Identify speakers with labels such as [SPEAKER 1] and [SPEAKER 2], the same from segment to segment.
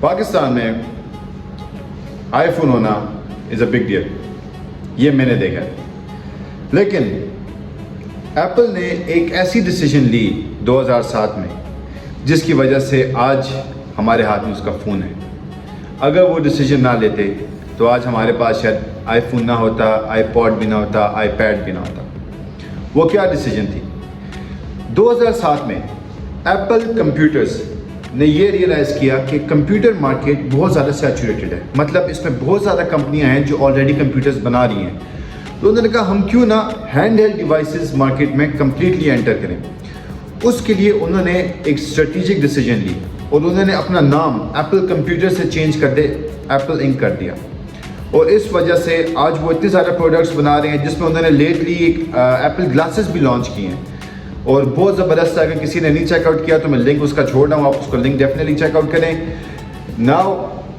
[SPEAKER 1] پاکستان میں آئی فون ہونا از a big deal, یہ میں نے دیکھا ہے. لیکن ایپل نے ایک ایسی ڈیسیجن لی 2007 میں جس کی وجہ سے آج ہمارے ہاتھ میں اس کا فون ہے. اگر وہ ڈیسیجن نہ لیتے تو آج ہمارے پاس شاید آئی فون نہ ہوتا، آئی پوڈ بھی نہ ہوتا، آئی پیڈ بھی نہ ہوتا. وہ کیا ڈیسیجن تھی؟ 2007 میں ایپل کمپیوٹرز نے یہ ریئلائز کیا کہ کمپیوٹر مارکیٹ بہت زیادہ سیچوریٹڈ ہے، مطلب اس میں بہت زیادہ کمپنیاں ہیں جو آلریڈی کمپیوٹرز بنا رہی ہیں. تو انہوں نے کہا ہم کیوں نہ ہینڈ ہیلڈ ڈیوائسز مارکیٹ میں کمپلیٹلی انٹر کریں. اس کے لیے انہوں نے ایک اسٹریٹجک ڈیسیجن لی اور انہوں نے اپنا نام ایپل کمپیوٹر سے چینج کر دے ایپل انک کر دیا. اور اس وجہ سے آج وہ اتنے زیادہ پروڈکٹس بنا رہے ہیں جس میں انہوں نے لیٹلی ایک ایپل گلاسز بھی لانچ کیے ہیں اور بہت زبردست ہے. اگر کسی نے نہیں چیک آؤٹ کیا تو میں لنک اس کا چھوڑ رہا ہوں، آپ اس کو لنک ڈیفینیٹلی چیک آؤٹ کریں. ناؤ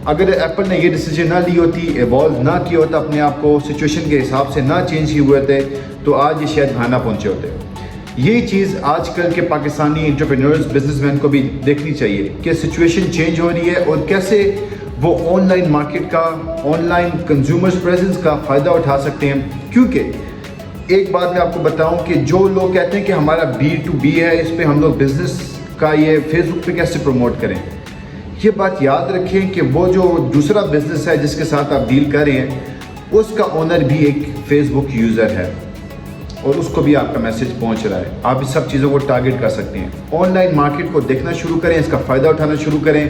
[SPEAKER 1] اگر ایپل نے یہ ڈیسیجن نہ لی ہوتی، ایوالو نہ کیا ہوتا، اپنے آپ کو سچویشن کے حساب سے نہ چینج کیے ہوئے تھے تو آج یہ شاید کہاں نہ پہنچے ہوتے. یہ چیز آج کل کے پاکستانی انٹرپرینورز بزنس مین کو بھی دیکھنی چاہیے کہ سچویشن چینج ہو رہی ہے اور کیسے وہ آن لائن مارکیٹ کا، آن لائن کنزیومرز پریزنس کا فائدہ اٹھا سکتے ہیں. کیونکہ ایک بات میں آپ کو بتاؤں کہ جو لوگ کہتے ہیں کہ ہمارا B2B ہے، اس پہ ہم لوگ بزنس کا یہ فیس بک پہ کیسے پروموٹ کریں، یہ بات یاد رکھیں کہ وہ جو دوسرا بزنس ہے جس کے ساتھ آپ ڈیل کر رہے ہیں اس کا اونر بھی ایک فیس بک یوزر ہے اور اس کو بھی آپ کا میسج پہنچ رہا ہے. آپ اس سب چیزوں کو ٹارگٹ کر سکتے ہیں. آن لائن مارکیٹ کو دیکھنا شروع کریں، اس کا فائدہ اٹھانا شروع کریں.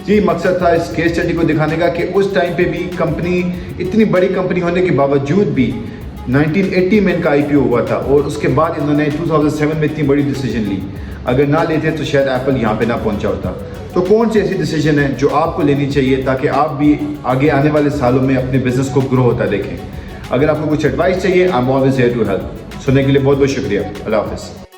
[SPEAKER 1] یہی مقصد تھا اس کیس اسٹڈی کو دکھانے کا کہ اس ٹائم پہ بھی کمپنی اتنی بڑی کمپنی ہونے کے باوجود بھی 1980 میں ان کا IPO ہوا تھا اور اس کے بعد انہوں نے 2007 میں اتنی بڑی ڈیسیجن لی. اگر نہ لیتے تو شاید ایپل یہاں پہ نہ پہنچا ہوتا. تو کون سی ایسی ڈیسیجن ہے جو آپ کو لینی چاہیے تاکہ آپ بھی آگے آنے والے سالوں میں اپنے بزنس کو گرو ہوتا دیکھیں؟ اگر آپ کو کچھ ایڈوائس چاہیے، I am always here to help. سننے کے لیے بہت بہت شکریہ. اللہ حافظ.